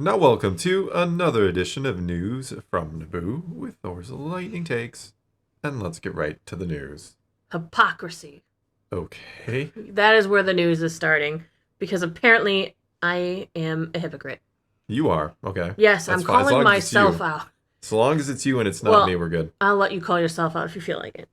Now, welcome to another edition of News from Naboo with Thor's Lightning Takes. And let's get right to the news. Hypocrisy. Okay. That is where the news is starting, because apparently I am a hypocrite. You are. Okay. Yes, That's I'm fine. calling myself out. As long as it's you and it's not me, we're good. I'll let you call yourself out if you feel like it.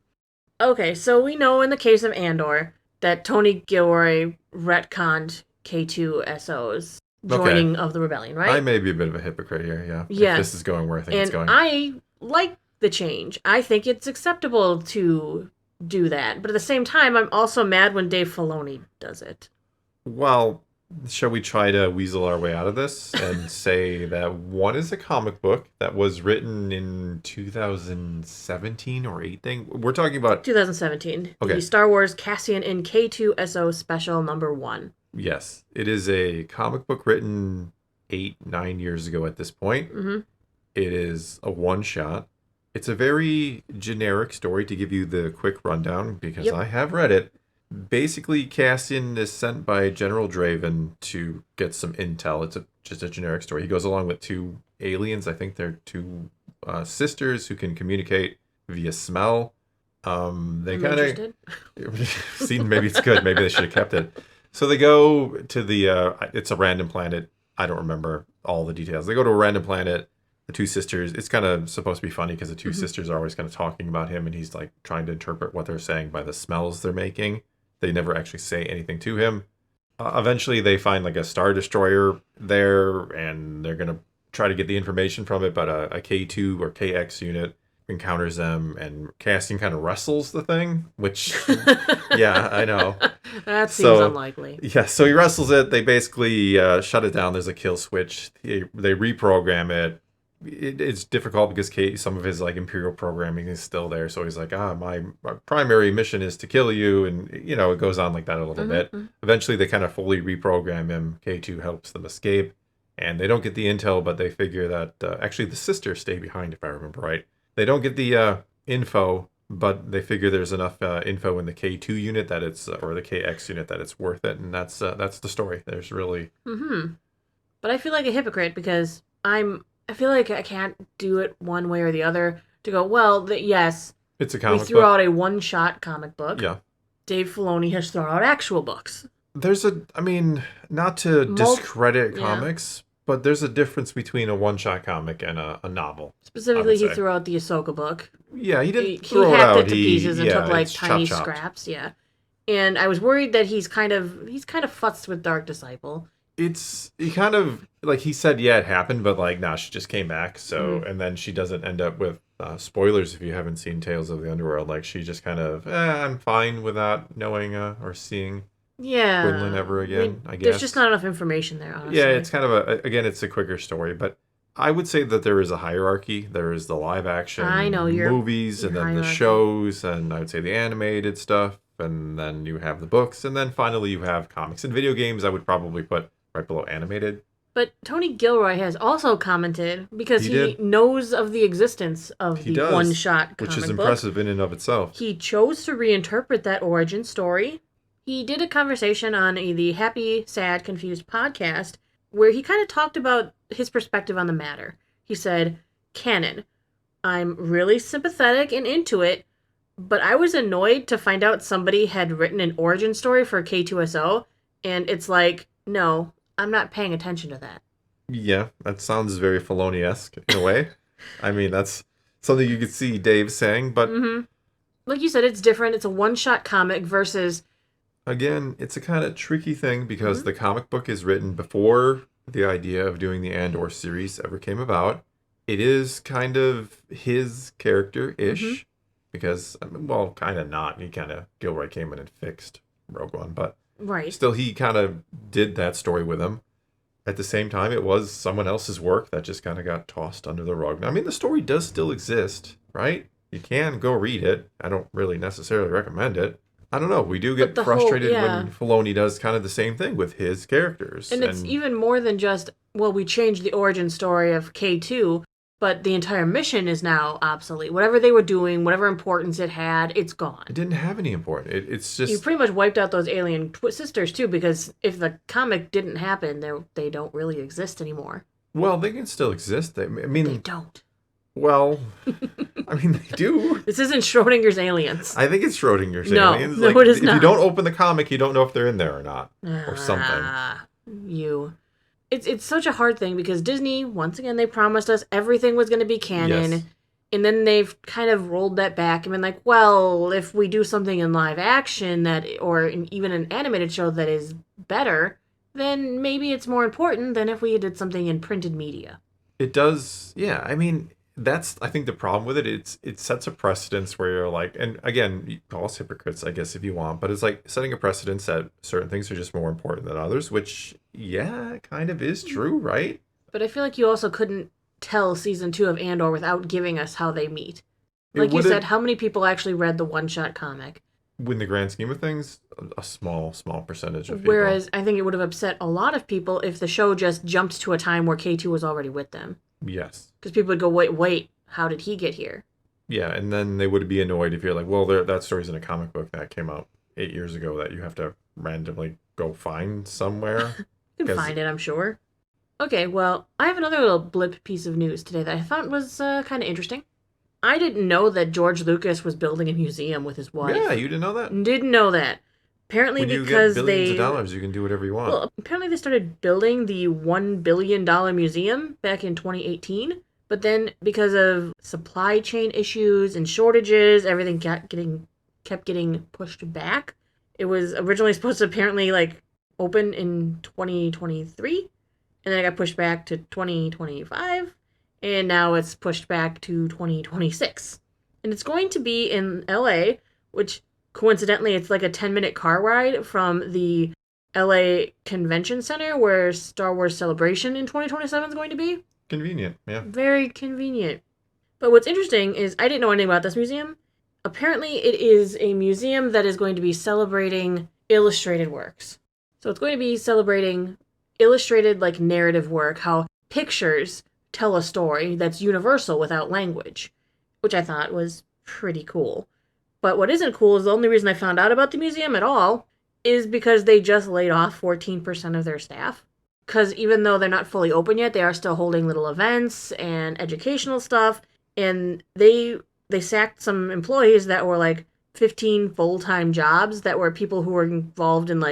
Okay, so we know in the case of Andor that Tony Gilroy retconned K2SO's joining of the rebellion, right? I may be a bit of a hypocrite here, yeah. Yes. If this is going where I think it's going. I like the change. I think it's acceptable to do that. But at the same time, I'm also mad when Dave Filoni does it. Well, shall we try to weasel our way out of this and say that one is a comic book that was written in 2017 or 18? We're talking about 2017. Okay. The Star Wars Cassian in K2SO Special #1. Yes, it is a comic book written 8-9 years ago at this point. Mm-hmm. It is a one-shot. It's a very generic story to give you the quick rundown because I have read it. Basically, Cassian is sent by General Draven to get some intel. It's just a generic story. He goes along with two aliens. I think they're two sisters who can communicate via smell. They kind of see. Maybe it's good. Maybe they should have kept it. So they go to the. It's a random planet. I don't remember all the details. They go to a random planet. The two sisters. It's kind of supposed to be funny because the two sisters are always kind of talking about him, and he's like trying to interpret what they're saying by the smells they're making. They never actually say anything to him. Eventually, they find like a Star Destroyer there, and they're going to try to get the information from it, but a K2 or KX unit encounters them, and Cassian kind of wrestles the thing, which, yeah, I know. That seems unlikely. Yeah, so he wrestles it. They basically shut it down. There's a kill switch. They reprogram it. It's difficult because some of his like Imperial programming is still there. So he's like, my primary mission is to kill you. And, it goes on like that a little bit. Eventually, they kind of fully reprogram him. K2 helps them escape. And they don't get the intel, but they figure that actually the sisters stay behind, if I remember right. They don't get the info, but they figure there's enough info in the K2 unit that it's, or the KX unit that it's worth it. And that's the story. There's really... But I feel like a hypocrite because I feel like I can't do it one way or the other to go, well, yes, it's a comic book. We threw out a one-shot comic book. Yeah. Dave Filoni has thrown out actual books. There's not to discredit comics, but there's a difference between a one-shot comic and a novel. Specifically, he threw out the Ahsoka book. Yeah, he didn't throw it out. He hacked it to pieces and took like tiny scraps. Yeah, and I was worried that he's kind of futzed with Dark Disciple. He kind of, like he said, yeah, it happened, but like, nah, she just came back. So, and then she doesn't end up with, spoilers if you haven't seen Tales of the Underworld, like she just kind of, I'm fine without knowing or seeing Quinlan ever again, I guess. There's just not enough information there, honestly. Yeah, it's kind of again, it's a quicker story, but I would say that there is a hierarchy. There is the live action movies, and then the shows, and I would say the animated stuff, and then you have the books, and then finally you have comics and video games. I would probably put right below animated. But Tony Gilroy has also commented because he knows of the existence of the one-shot comic book. Which is impressive in and of itself. He chose to reinterpret that origin story. He did a conversation on the Happy, Sad, Confused podcast where he kind of talked about his perspective on the matter. He said, canon, I'm really sympathetic and into it, but I was annoyed to find out somebody had written an origin story for K2SO, and it's like, no, I'm not paying attention to that. Yeah, that sounds very Filoni-esque in a way. I mean, that's something you could see Dave saying, but... Like you said, it's different. It's a one-shot comic versus... Again, it's a kind of tricky thing because the comic book is written before the idea of doing the Andor series ever came about. It is kind of his character-ish because, well, kind of not. Gilroy came in and fixed Rogue One, but... Right. Still, he kind of did that story with him. At the same time, it was someone else's work that just kind of got tossed under the rug. I mean, the story does still exist, right? You can go read it. I don't really necessarily recommend it. I don't know. We do get frustrated when Filoni does kind of the same thing with his characters. And it's even more than just, well, we changed the origin story of K2, but the entire mission is now obsolete. Whatever they were doing, whatever importance it had, it's gone. It didn't have any importance. It's just... You pretty much wiped out those alien sisters, too, because if the comic didn't happen, they don't really exist anymore. Well, they can still exist. They don't. Well, I mean, they do. This isn't Schrodinger's aliens. I think it's Schrodinger's no, aliens. No, it is not. If you don't open the comic, you don't know if they're in there or not. Or something. It's such a hard thing because Disney, once again, they promised us everything was going to be canon. Yes. And then they've kind of rolled that back and been like, well, if we do something in live action or even an animated show that is better, then maybe it's more important than if we did something in printed media. It does, yeah. I mean, that's, I think, the problem with it. It sets a precedence where you're like, and again, you call us hypocrites, I guess, if you want, but it's like setting a precedence that certain things are just more important than others, which, yeah, kind of is true, right? But I feel like you also couldn't tell season 2 of Andor without giving us how they meet. Like you said, how many people actually read the one-shot comic? In the grand scheme of things, a small percentage of people. Whereas I think it would have upset a lot of people if the show just jumped to a time where K2 was already with them. Yes. Because people would go, wait, how did he get here? Yeah, and then they would be annoyed if you're like, well, that story's in a comic book that came out 8 years ago that you have to randomly go find somewhere. You can find it, I'm sure. Okay, well, I have another little blip piece of news today that I thought was kind of interesting. I didn't know that George Lucas was building a museum with his wife. Yeah, you didn't know that? Didn't know that. Apparently when you because get billions of dollars, you can do whatever you want. Well, apparently they started building the $1 billion museum back in 2018. But then because of supply chain issues and shortages, everything kept getting pushed back. It was originally supposed to apparently open in 2023. And then it got pushed back to 2025. And now it's pushed back to 2026. And it's going to be in LA, which coincidentally, it's like a 10-minute car ride from the LA Convention Center where Star Wars Celebration in 2027 is going to be. Convenient, yeah. Very convenient. But what's interesting is I didn't know anything about this museum. Apparently, it is a museum that is going to be celebrating illustrated works. So it's going to be celebrating illustrated narrative work, how pictures tell a story that's universal without language, which I thought was pretty cool. But what isn't cool is the only reason I found out about the museum at all is because they just laid off 14% of their staff. Because even though they're not fully open yet, they are still holding little events and educational stuff. And they sacked some employees that were 15 full-time jobs that were people who were involved in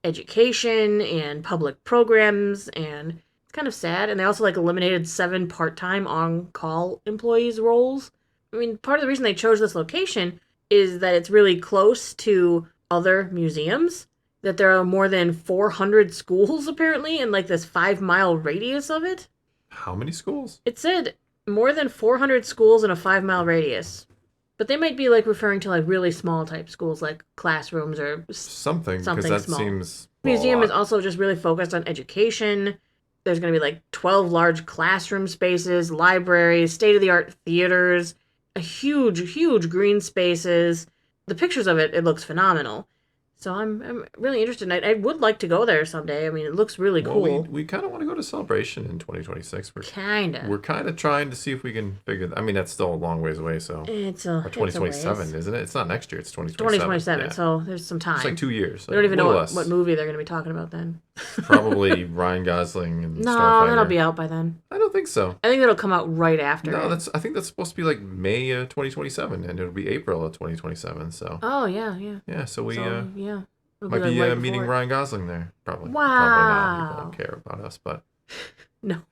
education and public programs, and it's kind of sad. And they also eliminated 7 part-time on-call employees roles. I mean, part of the reason they chose this location is that it's really close to other museums, that there are more than 400 schools apparently in this 5-mile radius of it. How many schools? It said more than 400 schools in a 5-mile radius. But they might be really referring to really small type schools, like classrooms or something because that small. Seems the museum is also just really focused on education. There's going to be 12 large classroom spaces, libraries, state-of-the-art theaters, a huge green spaces. The pictures of it looks phenomenal. So I'm really interested. I would like to go there someday. I mean, it looks really cool. We kind of want to go to Celebration in 2026. We're kind of trying to see if we can figure. I mean, that's still a long ways away. So it's 2027, isn't it? It's not next year. It's 2027. 2027. Yeah. So there's some time. It's 2 years. We don't even know what movie they're going to be talking about then. Probably Ryan Gosling and No, Starfighter. that'll be out by then. I don't think so. I think that'll come out right after. No, I think that's supposed to be May 2027, and it'll be April of 2027. So. Oh yeah. Yeah. So yeah. Might be meeting Ryan Gosling there, probably. Wow. Probably not. People don't care about us, but... No.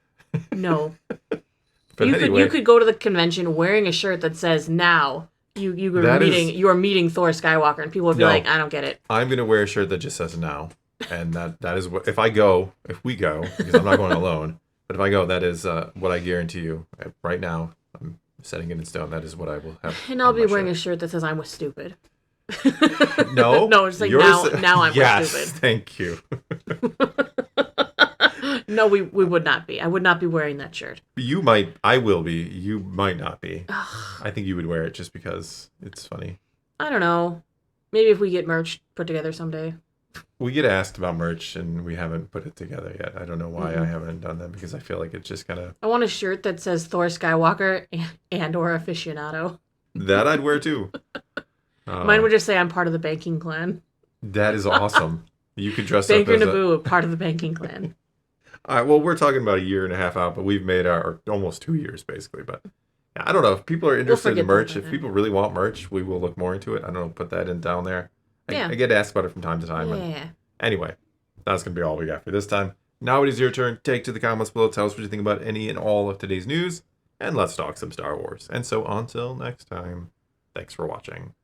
But you could go to the convention wearing a shirt that says, now, you are meeting Thor Skywalker, and people would be I don't get it. I'm going to wear a shirt that just says now, and that is what... If we go, because I'm not going alone, but if I go, that is what I guarantee you. Right now, I'm setting it in stone. That is what I will have. And I'll be wearing a shirt that says, I'm with stupid. No, it's now I'm yes, stupid. Thank you. No, we would not be. I would not be wearing that shirt. You might. I will be. You might not be. I think you would wear it just because it's funny. I don't know. Maybe if we get merch put together someday. We get asked about merch and we haven't put it together yet. I don't know why I haven't done that because I feel like it's just kind of... I want a shirt that says Thor Skywalker and or aficionado. That I'd wear too. Mine would just say I'm part of the banking clan. That is awesome. You could dress Banker up as Naboo, part of the banking clan. All right, well, we're talking about a year and a half out, but we've made our almost 2 years, basically. But yeah, I don't know. If people are interested in forget the merch, that by if then. people really want merch, we will look more into it. I don't know, put that in down there. Yeah. I get asked about it from time to time. And Yeah. anyway, that's going to be all we got for this time. Now it is your turn. Take to the comments below. Tell us what you think about any and all of today's news. And let's talk some Star Wars. And so until next time, thanks for watching.